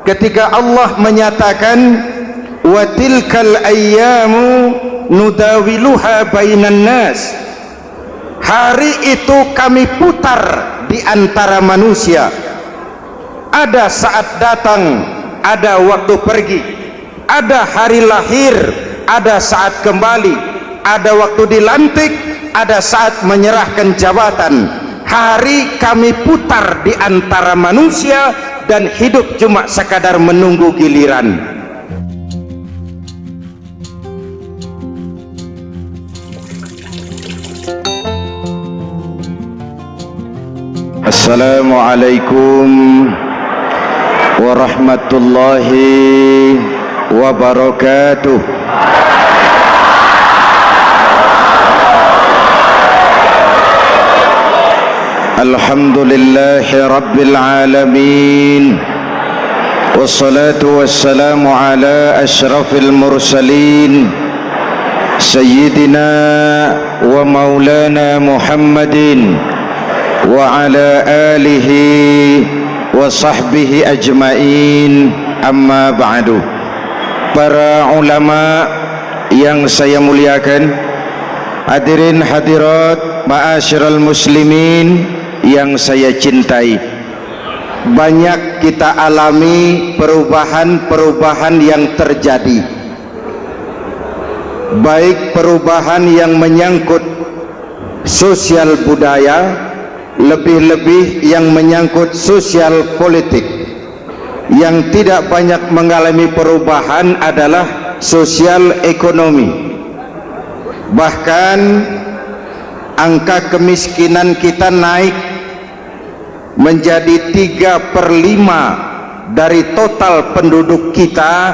ketika Allah menyatakan wa tilkal ayyamu nudawiluha bainan nas, hari itu kami putar di antara manusia, ada saat datang, ada waktu pergi, ada hari lahir, ada saat kembali, ada waktu dilantik, ada saat menyerahkan jabatan. Hari kami putar di antara manusia dan hidup cuma sekadar menunggu giliran. Assalamualaikum warahmatullahi wabarakatuh. Alhamdulillahi rabbil alamin, wassalatu wassalamu ala ashrafil mursalin sayyidina wa maulana Muhammadin wa ala alihi wa sahbihi ajmain, amma ba'du. Para ulama yang saya muliakan, hadirin hadirat ma'asyiral muslimin yang saya cintai, banyak kita alami perubahan-perubahan yang terjadi, baik perubahan yang menyangkut sosial budaya, lebih-lebih yang menyangkut sosial politik. Yang tidak banyak mengalami perubahan adalah sosial ekonomi. Bahkan angka kemiskinan kita naik menjadi 3/5 dari total penduduk kita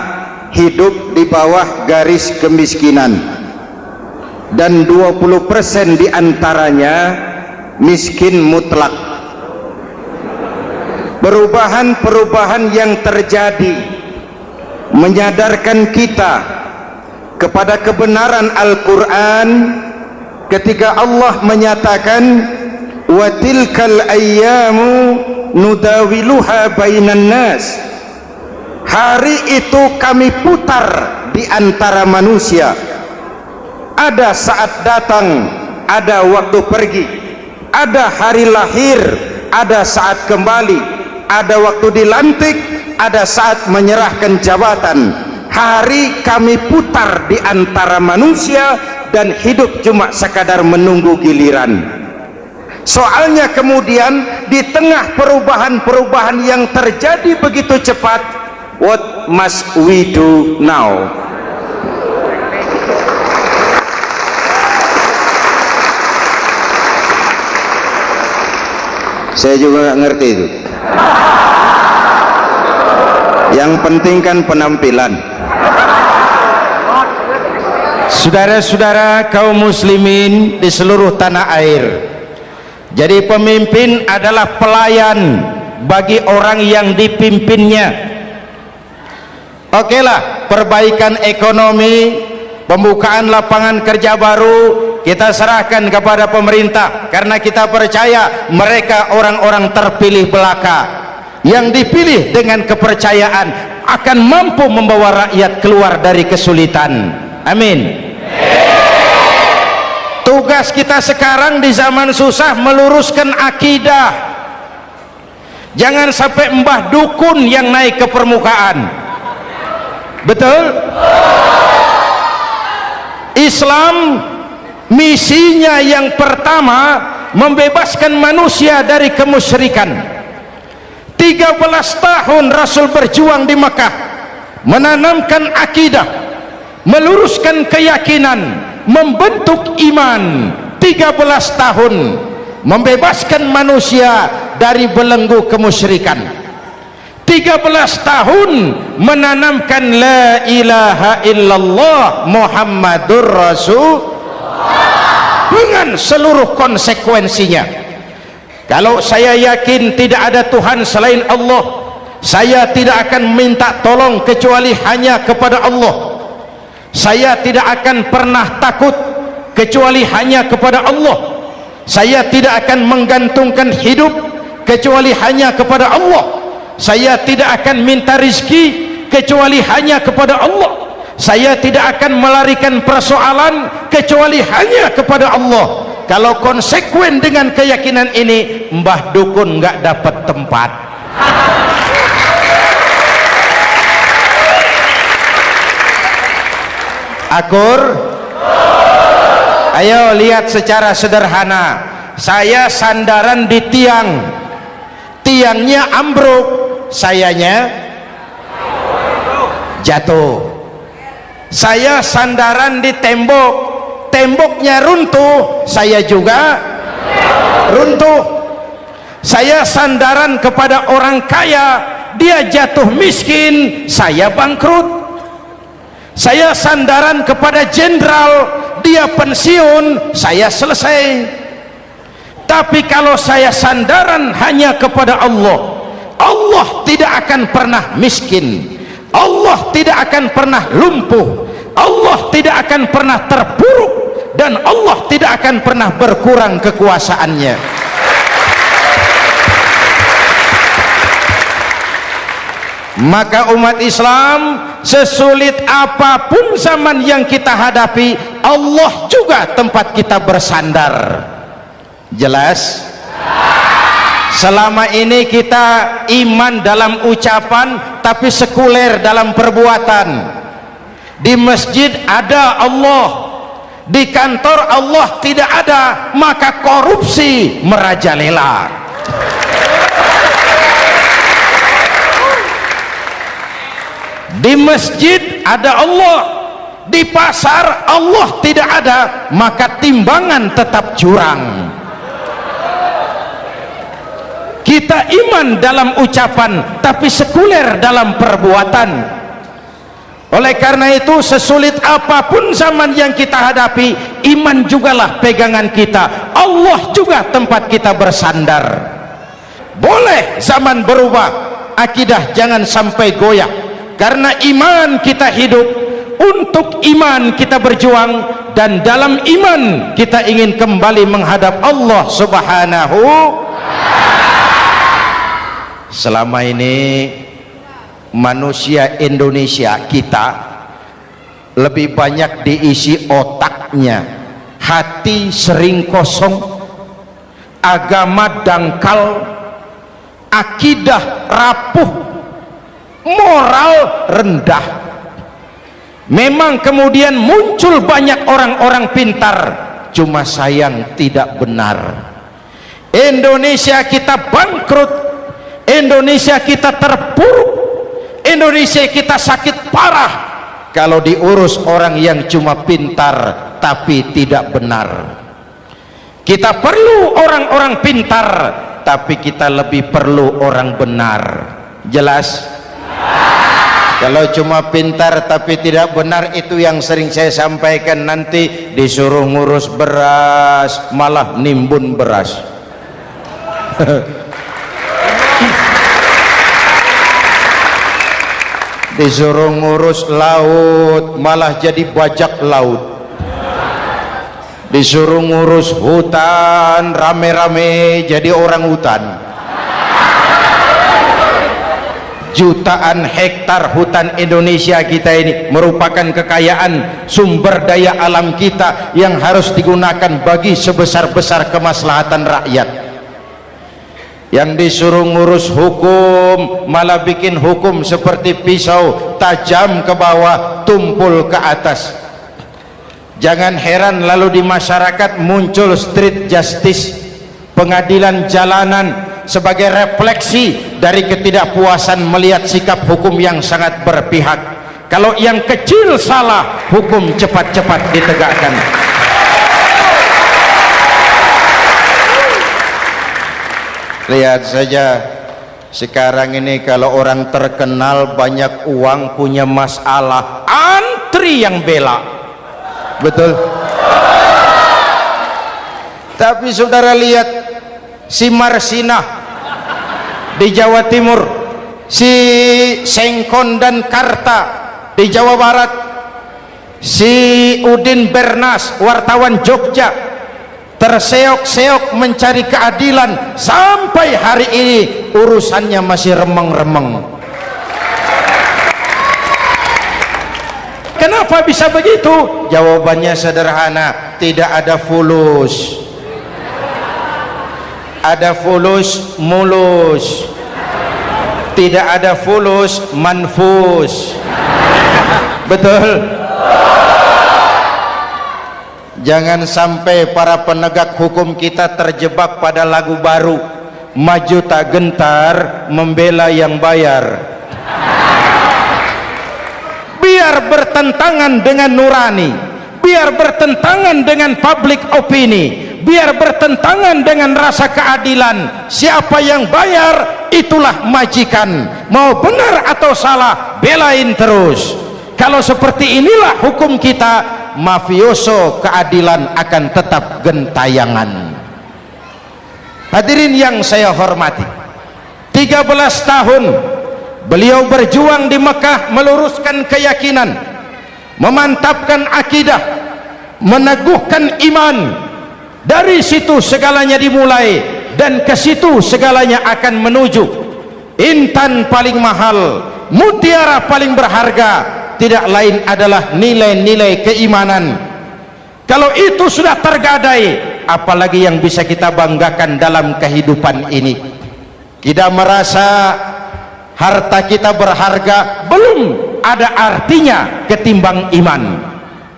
hidup di bawah garis kemiskinan, dan 20% diantaranya miskin mutlak. Perubahan-perubahan yang terjadi menyadarkan kita kepada kebenaran Al-Quran ketika Allah menyatakan wa tilkal ayyamu nudawiluha bainan nas, hari itu kami putar di antara manusia, ada saat datang, ada waktu pergi, ada hari lahir, ada saat kembali, ada waktu dilantik, ada saat menyerahkan jabatan. Hari kami putar di antara manusia dan hidup cuma sekadar menunggu giliran. Soalnya kemudian di tengah perubahan-perubahan yang terjadi begitu cepat, what must we do now? Saya juga nggak ngerti itu. Yang penting kan penampilan. Saudara-saudara kaum muslimin di seluruh tanah air, jadi pemimpin adalah pelayan bagi orang yang dipimpinnya. Oke lah, perbaikan ekonomi, pembukaan lapangan kerja baru kita serahkan kepada pemerintah, karena kita percaya mereka orang-orang terpilih belaka yang dipilih dengan kepercayaan akan mampu membawa rakyat keluar dari kesulitan. Amin. Tugas kita sekarang di zaman susah meluruskan akidah. Jangan sampai mbah dukun yang naik ke permukaan. Betul? Islam misinya yang pertama membebaskan manusia dari kemusyrikan. 13 tahun Rasul berjuang di Makkah, menanamkan akidah, meluruskan keyakinan, membentuk iman. 13 tahun membebaskan manusia dari belenggu kemusyrikan. 13 tahun menanamkan la ilaha illallah Muhammadur Rasul dengan seluruh konsekuensinya. Kalau saya yakin tidak ada Tuhan selain Allah, saya tidak akan minta tolong kecuali hanya kepada Allah. Saya tidak akan pernah takut kecuali hanya kepada Allah. Saya tidak akan menggantungkan hidup kecuali hanya kepada Allah. Saya tidak akan minta rizki kecuali hanya kepada Allah. Saya tidak akan melarikan persoalan kecuali hanya kepada Allah. Kalau konsekuen dengan keyakinan ini, Mbah Dukun nggak dapat tempat. Akur? Ayo lihat secara sederhana. Saya sandaran di tiang, tiangnya ambruk, sayanya jatuh. Saya sandaran di tembok, temboknya runtuh, saya juga runtuh. Saya sandaran kepada orang kaya, dia jatuh miskin, saya bangkrut. Saya sandaran kepada jenderal, dia pensiun, saya selesai. Tapi kalau saya sandaran hanya kepada Allah, Allah tidak akan pernah miskin, Allah tidak akan pernah lumpuh, Allah tidak akan pernah terpuruk, dan Allah tidak akan pernah berkurang kekuasaannya. Maka umat Islam, sesulit apapun zaman yang kita hadapi, Allah juga tempat kita bersandar. Jelas? Selama ini kita iman dalam ucapan tapi sekuler dalam perbuatan. Di masjid ada Allah, di kantor Allah tidak ada, maka korupsi merajalela. Di masjid ada Allah, di pasar Allah tidak ada, maka timbangan tetap curang. Kita iman dalam ucapan tapi sekuler dalam perbuatan. Oleh karena itu, sesulit apapun zaman yang kita hadapi, iman jugalah pegangan kita, Allah juga tempat kita bersandar. Boleh zaman berubah, akidah jangan sampai goyah, karena iman kita hidup, untuk iman kita berjuang, dan dalam iman kita ingin kembali menghadap Allah Subhanahu. Selama ini manusia Indonesia kita lebih banyak diisi otaknya, hati sering kosong, agama dangkal, akidah rapuh, moral rendah. Memang kemudian muncul banyak orang-orang pintar, cuma sayang tidak benar. Indonesia kita bangkrut, Indonesia kita terpuruk, Indonesia kita sakit parah kalau diurus orang yang cuma pintar tapi tidak benar. Kita perlu orang-orang pintar, tapi kita lebih perlu orang benar. Jelas? Kalau cuma pintar tapi tidak benar, itu yang sering saya sampaikan, nanti disuruh ngurus beras malah nimbun beras. Disuruh ngurus laut malah jadi bajak laut. Disuruh ngurus hutan rame-rame jadi orang hutan. Jutaan hektar hutan Indonesia kita ini merupakan kekayaan sumber daya alam kita yang harus digunakan bagi sebesar-besar kemaslahatan rakyat. Yang disuruh ngurus hukum malah bikin hukum seperti pisau, tajam ke bawah, tumpul ke atas. Jangan heran lalu di masyarakat muncul street justice, pengadilan jalanan, sebagai refleksi dari ketidakpuasan melihat sikap hukum yang sangat berpihak. Kalau yang kecil salah, hukum cepat-cepat ditegakkan. Lihat saja sekarang ini, kalau orang terkenal banyak uang punya masalah, antri yang bela. Betul? Tapi saudara lihat si Marsinah di Jawa Timur, si Sengkon dan Karta di Jawa Barat, si Udin Bernas wartawan Jogja, terseok-seok mencari keadilan, sampai hari ini urusannya masih remeng-remeng. Kenapa bisa begitu? Jawabannya sederhana, tidak ada fulus. Ada fulus mulus, tidak ada fulus manfus. Betul? Jangan sampai para penegak hukum kita terjebak pada lagu baru, maju tak gentar membela yang bayar. Biar bertentangan dengan nurani, biar bertentangan dengan public opini, biar bertentangan dengan rasa keadilan. Siapa yang bayar itulah majikan, mau benar atau salah belain terus. Kalau seperti inilah hukum kita, mafioso keadilan akan tetap gentayangan. Hadirin yang saya hormati, 13 tahun beliau berjuang di Mekah, meluruskan keyakinan, memantapkan akidah, meneguhkan iman. Dari situ segalanya dimulai, dan ke situ segalanya akan menuju. Intan paling mahal, mutiara paling berharga, tidak lain adalah nilai-nilai keimanan. Kalau itu sudah tergadai, apalagi yang bisa kita banggakan dalam kehidupan ini? Kita merasa harta kita berharga, belum ada artinya ketimbang iman.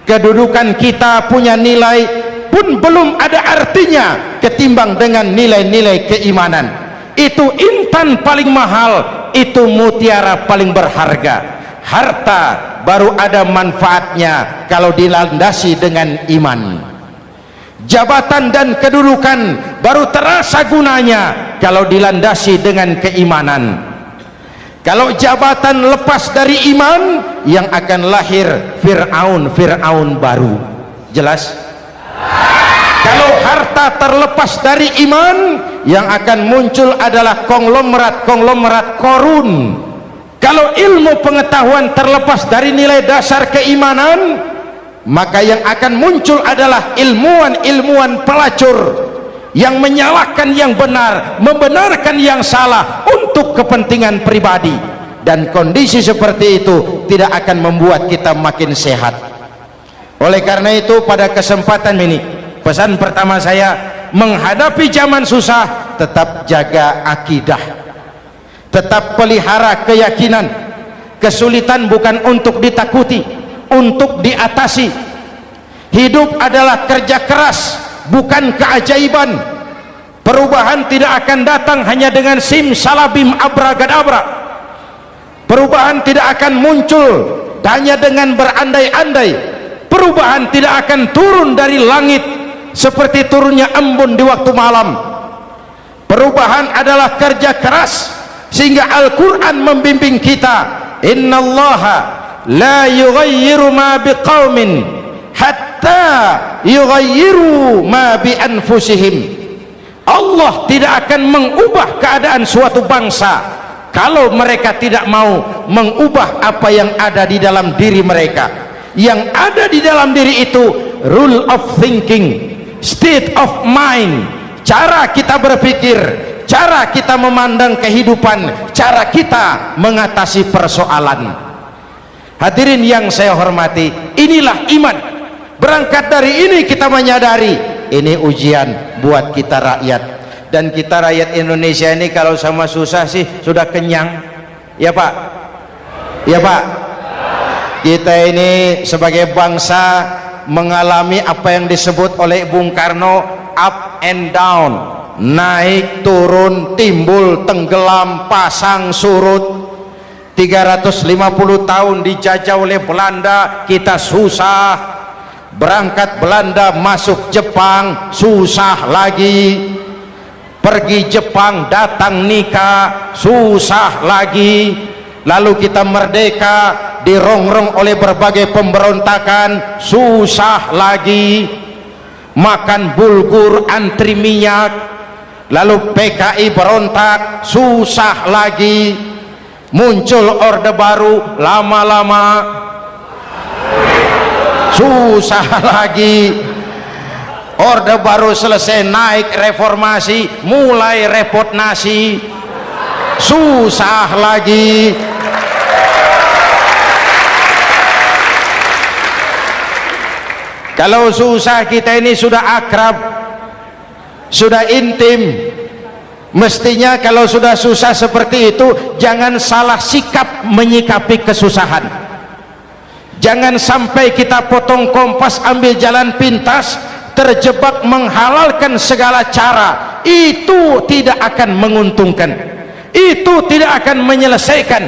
Kedudukan kita punya nilai pun belum ada artinya ketimbang dengan nilai-nilai keimanan. Itu intan paling mahal, itu mutiara paling berharga. Harta baru ada manfaatnya kalau dilandasi dengan iman. Jabatan dan kedudukan baru terasa gunanya kalau dilandasi dengan keimanan. Kalau jabatan lepas dari iman, yang akan lahir Fir'aun baru. Jelas? Kalau harta terlepas dari iman, yang akan muncul adalah konglomerat Korun. Kalau ilmu pengetahuan terlepas dari nilai dasar keimanan, maka yang akan muncul adalah ilmuwan pelacur yang menyalahkan yang benar, membenarkan yang salah untuk kepentingan pribadi. Dan kondisi seperti itu tidak akan membuat kita makin sehat. Oleh karena itu, pada kesempatan ini, pesan pertama saya, menghadapi zaman susah, tetap jaga akidah, tetap pelihara keyakinan. Kesulitan bukan untuk ditakuti, untuk diatasi. Hidup adalah kerja keras, bukan keajaiban. Perubahan tidak akan datang hanya dengan simsalabim abragadabra. Perubahan tidak akan muncul hanya dengan berandai-andai. Perubahan tidak akan turun dari langit seperti turunnya embun di waktu malam. Perubahan adalah kerja keras, sehingga Al-Quran membimbing kita, innallaha la yughayyiru ma biqaumin hatta yughayyiru ma bi anfusihim. Allah tidak akan mengubah keadaan suatu bangsa kalau mereka tidak mau mengubah apa yang ada di dalam diri mereka. Yang ada di dalam diri itu rule of thinking, state of mind, cara kita berpikir, cara kita memandang kehidupan, cara kita mengatasi persoalan. Hadirin yang saya hormati, inilah iman. Berangkat dari ini kita menyadari ini ujian buat kita rakyat. Dan kita rakyat Indonesia ini kalau sama susah sih sudah kenyang. Ya Pak? Ya Pak? Kita ini sebagai bangsa mengalami apa yang disebut oleh Bung Karno up and down, naik turun, timbul tenggelam, pasang surut. 350 tahun dijajah oleh Belanda, kita susah. Berangkat Belanda masuk Jepang, susah lagi. Pergi Jepang, datang nikah, susah lagi. Lalu kita merdeka, dirongrong oleh berbagai pemberontakan, susah lagi. Makan bulgur, antri minyak. Lalu PKI berontak, susah lagi. Muncul orde baru, lama-lama susah lagi. Orde Baru selesai naik reformasi, mulai repot nasi, susah lagi. Kalau susah kita ini sudah akrab, sudah intim, mestinya kalau sudah susah seperti itu jangan salah sikap menyikapi kesusahan. Jangan sampai kita potong kompas, ambil jalan pintas, terjebak menghalalkan segala cara. Itu tidak akan menguntungkan, itu tidak akan menyelesaikan.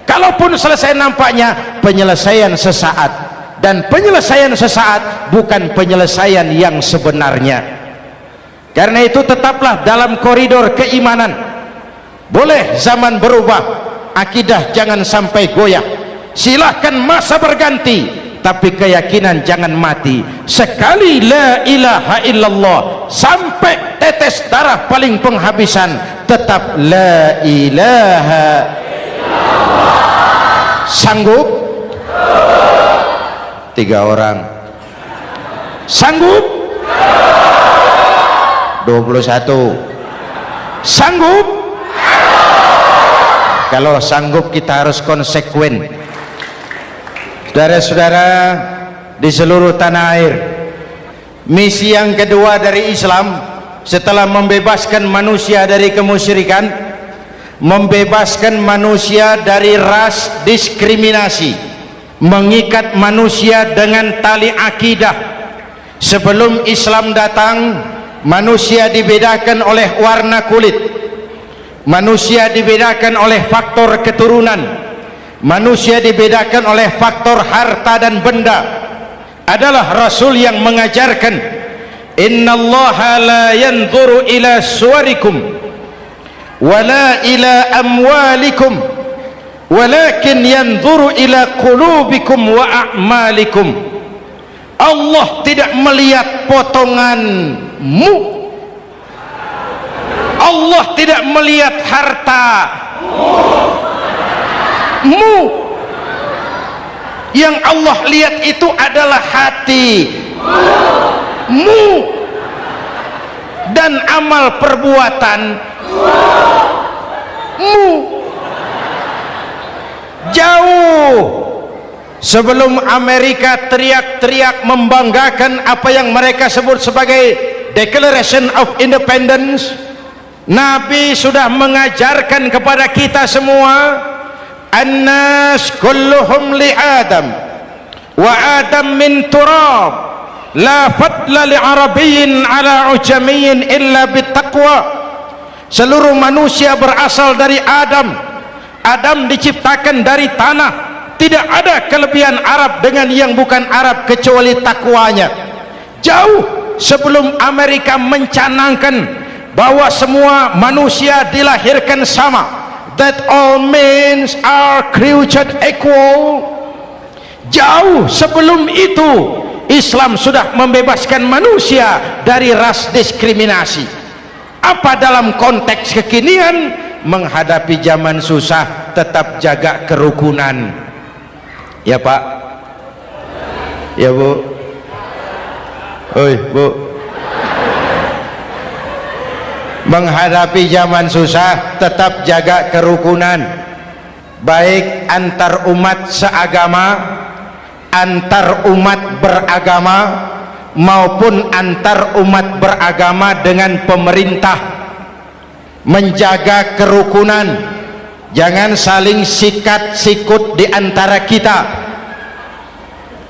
Kalaupun selesai nampaknya penyelesaian sesaat, dan penyelesaian sesaat bukan penyelesaian yang sebenarnya. Karena itu tetaplah dalam koridor keimanan. Boleh zaman berubah, akidah jangan sampai goyah. Silahkan masa berganti, tapi keyakinan jangan mati. Sekali la ilaha illallah sampai tetes darah paling penghabisan, tetap la ilaha illallah. Sanggup? 3 orang. Sanggup? 21. Sanggup? Kalau sanggup kita harus konsekuen. Saudara-saudara di seluruh tanah air, misi yang kedua dari Islam setelah membebaskan manusia dari kemusyrikan, membebaskan manusia dari ras diskriminasi, mengikat manusia dengan tali akidah. Sebelum Islam datang, manusia dibedakan oleh warna kulit, manusia dibedakan oleh faktor keturunan, manusia dibedakan oleh faktor harta dan benda. Adalah Rasul yang mengajarkan, innallaha la yanzuru ila suwarikum wala ila amwalikum walakin yanzuru ila qulubikum wa a'malikum. Allah tidak melihat potonganmu, Allah tidak melihat hartamu. Yang Allah lihat itu adalah hatimu dan amal perbuatanmu. Jauh sebelum Amerika teriak-teriak membanggakan apa yang mereka sebut sebagai Declaration of Independence, Nabi sudah mengajarkan kepada kita semua, annas kulluhum li Adam wa Adam min turab la fadla li arabiyyin ala ujamiyyin illa bittaqwa. Seluruh manusia berasal dari Adam. Adam diciptakan dari tanah. Tidak ada kelebihan Arab dengan yang bukan Arab kecuali takwanya. Jauh sebelum Amerika mencanangkan bahwa semua manusia dilahirkan sama, that all men are created equal, jauh sebelum itu Islam sudah membebaskan manusia dari ras diskriminasi. Apa dalam konteks kekinian menghadapi zaman susah tetap jaga kerukunan? Ya Pak, ya Bu, oi Bu, menghadapi zaman susah tetap jaga kerukunan, baik antar umat seagama, antar umat beragama, maupun antar umat beragama dengan pemerintah. Menjaga kerukunan, jangan saling sikat sikut di antara kita.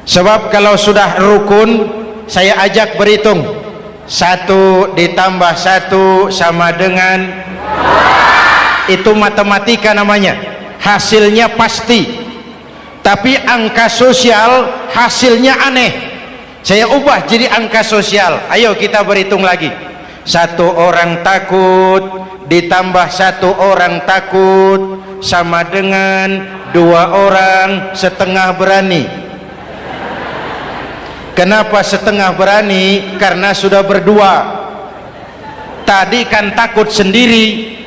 Sebab kalau sudah rukun, saya ajak berhitung, 1 ditambah 1 sama dengan, itu matematika namanya, hasilnya pasti. Tapi angka sosial hasilnya aneh. Saya ubah jadi angka sosial. Ayo kita berhitung lagi. 1 orang takut ditambah 1 orang takut sama dengan 2 orang setengah berani. Kenapa setengah berani? Karena sudah berdua. Tadi kan takut sendiri.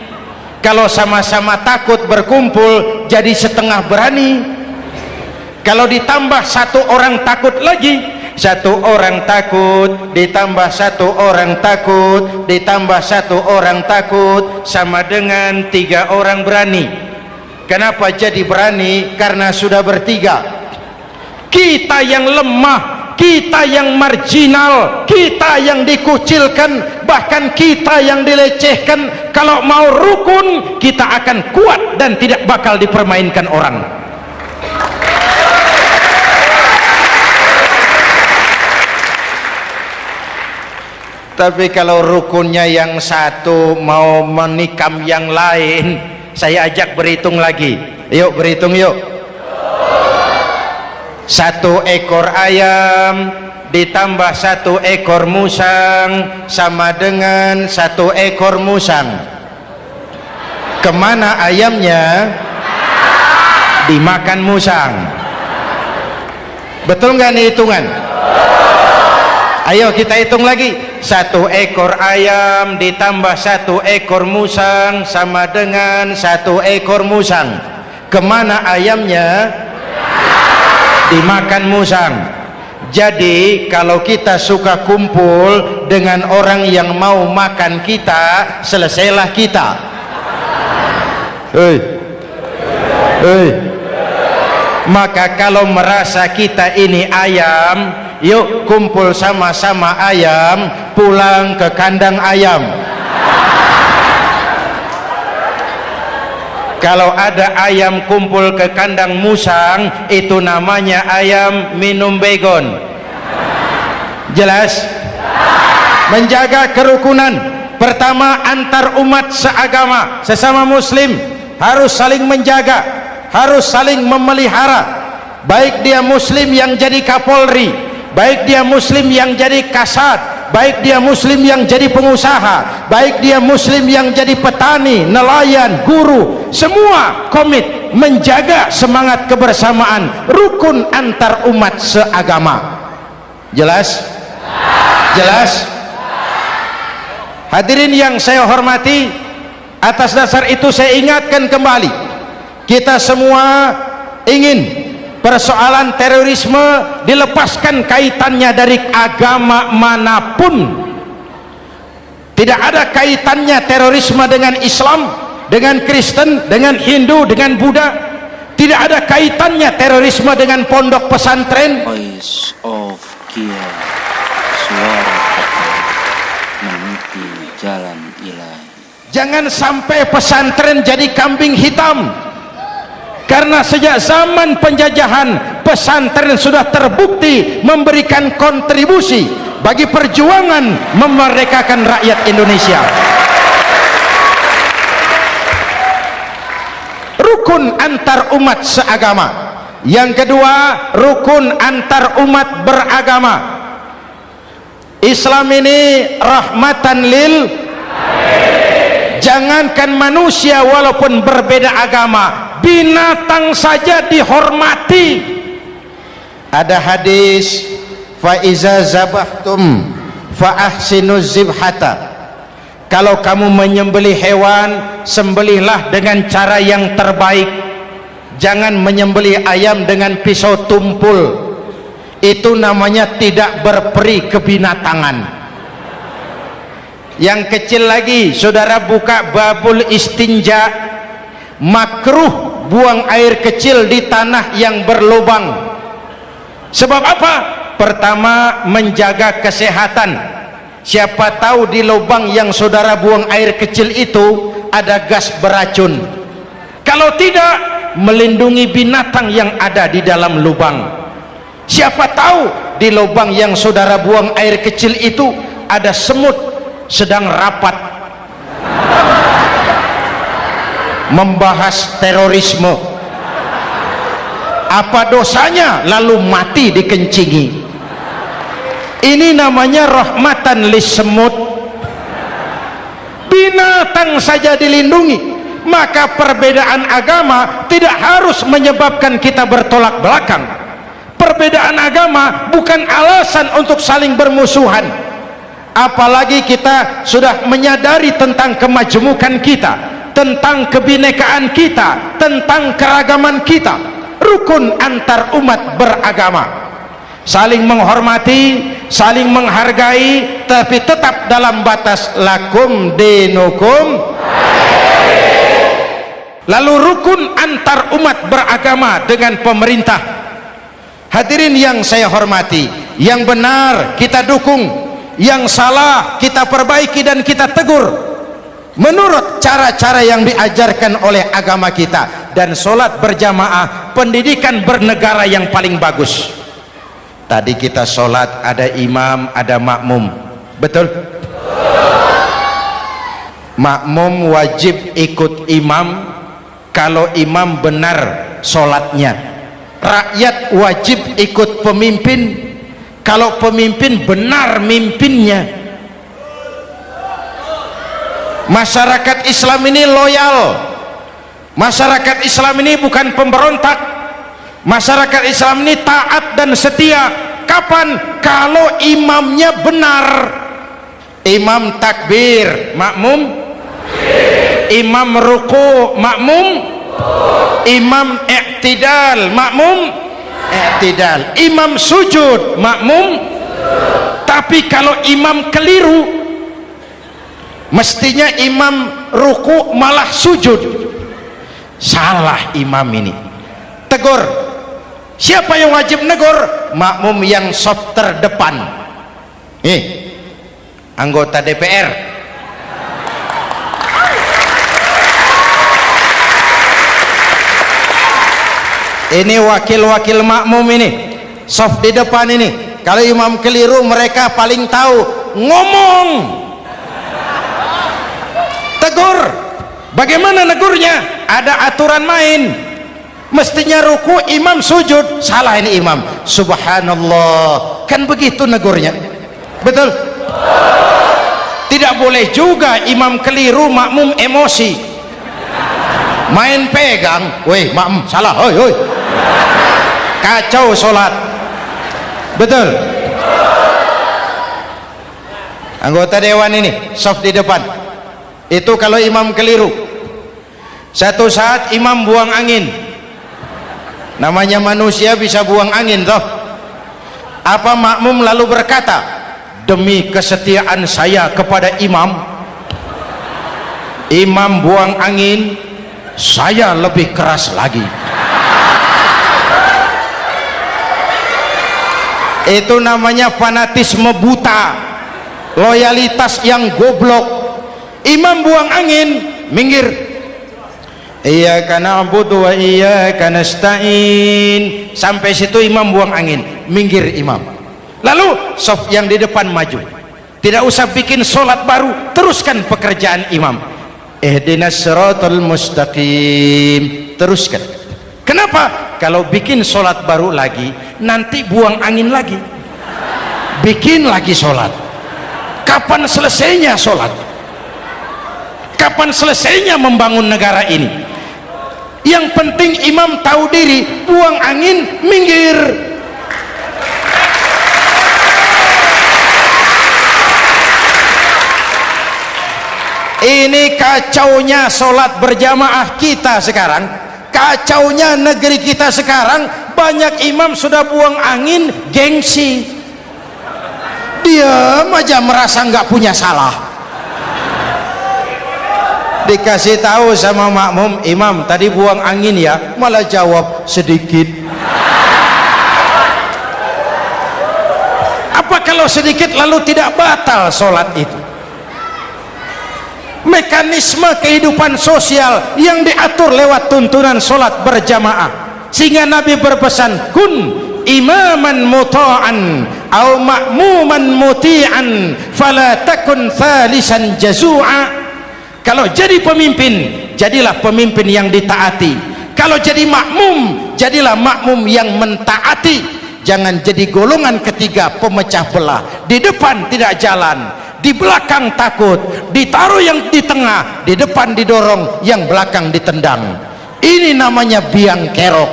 Kalau sama-sama takut berkumpul jadi setengah berani. Kalau ditambah 1 orang takut lagi, Satu orang takut ditambah satu orang takut ditambah satu orang takut sama dengan 3 orang berani. Kenapa jadi berani? Karena sudah bertiga. Kita yang lemah, kita yang marginal, kita yang dikucilkan, bahkan kita yang dilecehkan, kalau mau rukun kita akan kuat dan tidak bakal dipermainkan orang. Tapi kalau rukunnya yang satu mau menikam yang lain, saya ajak berhitung lagi. Yuk berhitung yuk. 1 ekor ayam ditambah 1 ekor musang sama dengan 1 ekor musang. Kemana ayamnya? Dimakan musang. Betul nggak nih hitungan? Ayo kita hitung lagi. 1 ekor ayam ditambah 1 ekor musang sama dengan 1 ekor musang. Kemana ayamnya? Dimakan musang. Jadi kalau kita suka kumpul dengan orang yang mau makan kita, selesailah kita. Maka kalau merasa kita ini ayam, yuk kumpul sama-sama ayam, pulang ke kandang ayam. Kalau ada ayam kumpul ke kandang musang, itu namanya ayam minum baygon. Jelas? Menjaga kerukunan. Pertama, antar umat seagama, sesama muslim harus saling menjaga, harus saling memelihara. Baik dia muslim yang jadi kapolri, baik dia muslim yang jadi kasat, baik dia muslim yang jadi pengusaha, baik dia muslim yang jadi petani, nelayan, guru, semua komit menjaga semangat kebersamaan, rukun antar umat seagama. Jelas? Jelas? Hadirin yang saya hormati, atas dasar itu saya ingatkan kembali, kita semua ingin persoalan terorisme dilepaskan kaitannya dari agama manapun. Tidak ada kaitannya terorisme dengan Islam, dengan Kristen, dengan Hindu, dengan Buddha. Tidak ada kaitannya terorisme dengan pondok pesantren. Voice of Kia, suara kata meniti jalan ilahi. Jangan sampai pesantren jadi kambing hitam. Karena sejak zaman penjajahan, pesantren sudah terbukti memberikan kontribusi bagi perjuangan memerdekakan rakyat Indonesia. Rukun antar umat seagama. Yang kedua, rukun antar umat beragama. Islam ini rahmatan lil alamin. Jangankan manusia walaupun berbeda agama, binatang saja dihormati. Ada hadis, fa iza zabahtum fa ahsinuz zibhata. Kalau kamu menyembelih hewan, sembelihlah dengan cara yang terbaik. Jangan menyembelih ayam dengan pisau tumpul. Itu namanya tidak berperi kebinatangan. Yang kecil lagi, saudara buka babul istinja, makruh buang air kecil di tanah yang berlubang. Sebab apa? Pertama, menjaga kesehatan. Siapa tahu di lubang yang saudara buang air kecil itu ada gas beracun. Kalau tidak, melindungi binatang yang ada di dalam lubang. Siapa tahu di lubang yang saudara buang air kecil itu ada semut sedang rapat membahas terorisme. Apa dosanya lalu mati dikencingi? Ini namanya rahmatan lis semut. Binatang saja dilindungi. Maka perbedaan agama tidak harus menyebabkan kita bertolak belakang. Perbedaan agama bukan alasan untuk saling bermusuhan. Apalagi kita sudah menyadari tentang kemajemukan kita, tentang kebinekaan kita, tentang keragaman kita. Rukun antar umat beragama. saling menghormati, saling menghargai, tapi tetap dalam batas lakum dinukum. Lalu rukun antar umat beragama dengan pemerintah. Hadirin yang saya hormati, yang benar kita dukung, yang salah kita perbaiki dan kita tegur menurut cara-cara yang diajarkan oleh agama kita. Dan sholat berjamaah pendidikan bernegara yang paling bagus. Tadi kita sholat ada imam, ada makmum, betul? Makmum wajib ikut imam kalau imam benar sholatnya. Rakyat wajib ikut pemimpin kalau pemimpin benar mimpinnya. Masyarakat Islam ini loyal, masyarakat Islam ini bukan pemberontak, masyarakat Islam ini taat dan setia. Kapan? Kalau imamnya benar. Imam takbir, makmum, imam ruku, makmum, imam i'tidal, makmum i'tidal, imam sujud, makmum. Tapi kalau imam keliru, mestinya imam ruku malah sujud, salah imam ini. Tegur. Siapa yang wajib negur? Makmum yang saf terdepan. Anggota DPR. Ini wakil-wakil makmum ini, saf di depan ini. Kalau imam keliru mereka paling tahu, ngomong, tegur. Bagaimana negurnya? Ada aturan main. Mestinya ruku, imam sujud, salah ini imam, subhanallah, kan begitu negurnya, betul? Tidak boleh juga imam keliru, makmum emosi, main pegang, weh makmum salah, hoi hoi, kacau sholat, betul? Anggota dewan ini saf di depan, itu kalau imam keliru, satu saat imam buang angin. Namanya manusia bisa buang angin toh. Apa makmum lalu berkata, demi kesetiaan saya kepada imam, imam buang angin, saya lebih keras lagi. Itu namanya fanatisme buta, loyalitas yang goblok. Imam buang angin, minggir. Iyyaka na'budu wa iyyaka nasta'in. Sampai situ imam buang angin, minggir imam. Lalu saf yang di depan maju. Tidak usah bikin sholat baru, teruskan pekerjaan imam. Ihdinas siratal mustaqim, teruskan. Kenapa? Kalau bikin sholat baru lagi, nanti buang angin lagi, bikin lagi sholat. Kapan selesainya sholat? Kapan selesainya membangun negara ini? Yang penting imam tahu diri, buang angin, minggir. Ini kacaunya sholat berjamaah kita sekarang, kacaunya negeri kita sekarang. Banyak imam sudah buang angin, gengsi, diam aja merasa nggak punya salah. Dikasih tahu sama makmum, imam tadi buang angin ya, malah jawab sedikit. Apa kalau sedikit lalu tidak batal sholat itu? Mekanisme kehidupan sosial yang diatur lewat tuntunan sholat berjamaah, sehingga Nabi berpesan, kun imaman muta'an au ma'muman muti'an fala takun thalisan jazu'a. Kalau jadi pemimpin, jadilah pemimpin yang ditaati. Kalau jadi makmum, jadilah makmum yang mentaati. Jangan jadi golongan ketiga pemecah belah. Di depan tidak jalan, di belakang takut, ditaruh yang di tengah, di depan didorong, yang belakang ditendang. Ini namanya biang kerok.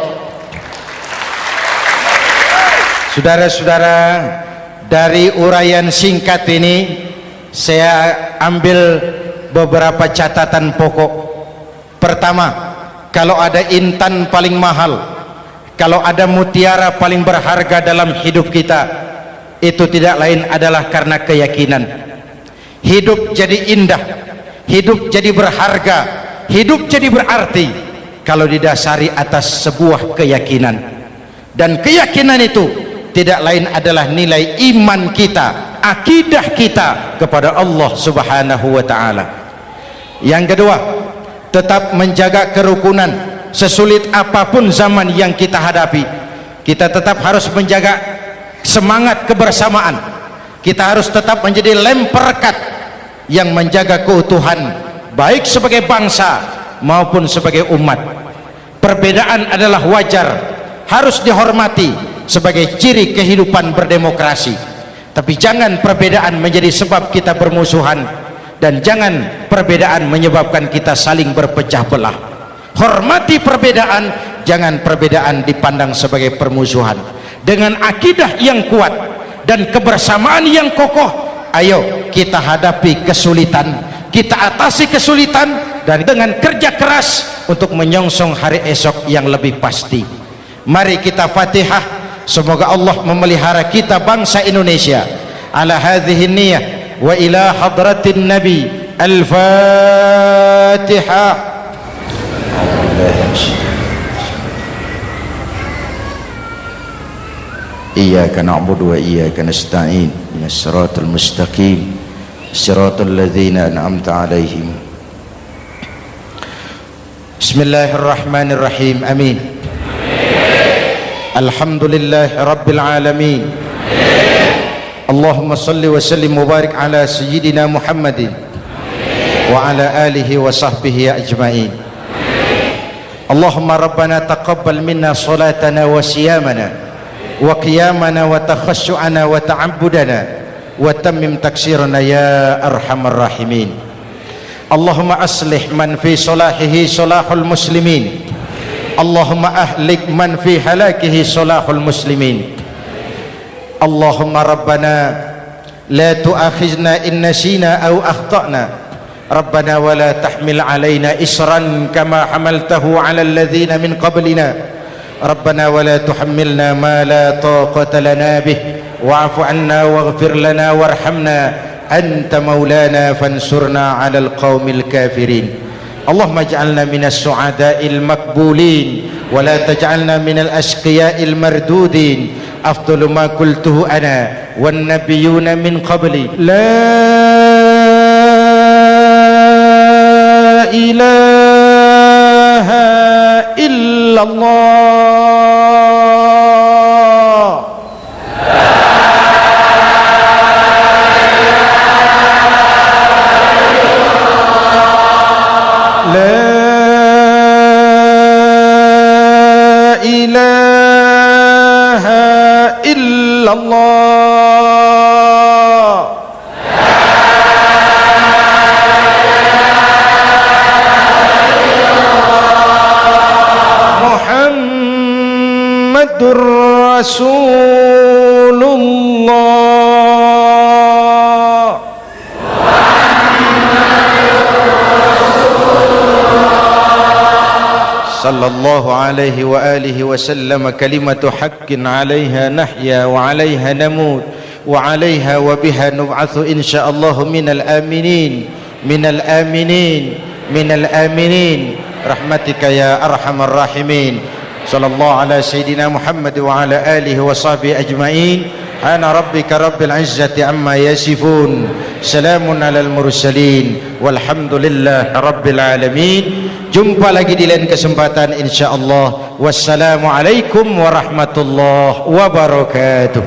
Saudara-saudara, dari uraian singkat ini saya ambil beberapa catatan pokok. Pertama, kalau ada intan paling mahal, kalau ada mutiara paling berharga dalam hidup kita, itu tidak lain adalah karena keyakinan. Hidup jadi indah, hidup jadi berharga, hidup jadi berarti kalau didasari atas sebuah keyakinan. Dan keyakinan itu tidak lain adalah nilai iman kita, akidah kita kepada Allah Subhanahu wa ta'ala. Yang kedua, tetap menjaga kerukunan. Sesulit apapun zaman yang kita hadapi, kita tetap harus menjaga semangat kebersamaan. Kita harus tetap menjadi lem perekat yang menjaga keutuhan, baik sebagai bangsa maupun sebagai umat. Perbedaan adalah wajar, harus dihormati sebagai ciri kehidupan berdemokrasi. Tapi jangan perbedaan menjadi sebab kita bermusuhan, dan jangan perbedaan menyebabkan kita saling berpecah belah. Hormati perbedaan, jangan perbedaan dipandang sebagai permusuhan. Dengan akidah yang kuat dan kebersamaan yang kokoh, ayo kita hadapi kesulitan, kita atasi kesulitan, dan dengan kerja keras untuk menyongsong hari esok yang lebih pasti. Mari kita Fatihah, semoga Allah memelihara kita bangsa Indonesia ala hadhihi niyah wa ila hadratin nabi. Al-Fatihah. Iyyaka na'budu wa iyyaka nasta'in ihdinas siratal mustaqim siratal ladzina an'amta 'alaihim. Bismillahirrahmanirrahim. Amin. Alhamdulillahi rabbil alamin. Allahumma salli wa sallim wa barik ala sayyidina Muhammadin wa ala alihi wa sahbihi ajma'in. Allahumma rabbana taqabbal minna salatana wa siyamana wa qiyamana wa takhashu'ana wa ta'abbudana wa tammim taksirana ya arhamar rahimin. Allahumma aslih man fi salahihi salahul muslimin, Allahumma ahlik man fi halakihi salahul muslimin. Allahumma rabbana la tu'akhizna in nasina aw akhtana, Rabbana wa la tahmil alaina isran kama hamaltahu ala alladhina min qablina, Rabbana wa la tuhammilna ma la taqata lana bih, wa'fu anna waghfir lana warhamna anta maulana fansurna ala alqawmil kafirin. Allahumma ij'alna minas su'ada'il maqbulin wa la taj'alna minal ashqiya'il mardudin. Afdalu ma qultuhu ana wan nabiyyuna min qabli, la ilaha illallah. La ilaha illallah. Muhammadur Rasulullah. Sallallahu alaihi wa alihi wa sallam. Kalimatu haqqin 'alaiha nahya wa 'alaiha namut wa 'alaiha wa biha nub'atsu insyaallah minal aminin minal aminin minal aminin rahmatika ya arhamar rahimin. Sallallahu ala sayyidina Muhammad wa ala alihi wa sahbihi ajma'in. Ana rabbika rabbil izzati amma yasifun, salamun alal mursalin, walhamdulillahi rabbil alamin. Jumpa lagi di lain kesempatan insyaallah. Wassalamualaikum warahmatullahi wabarakatuh.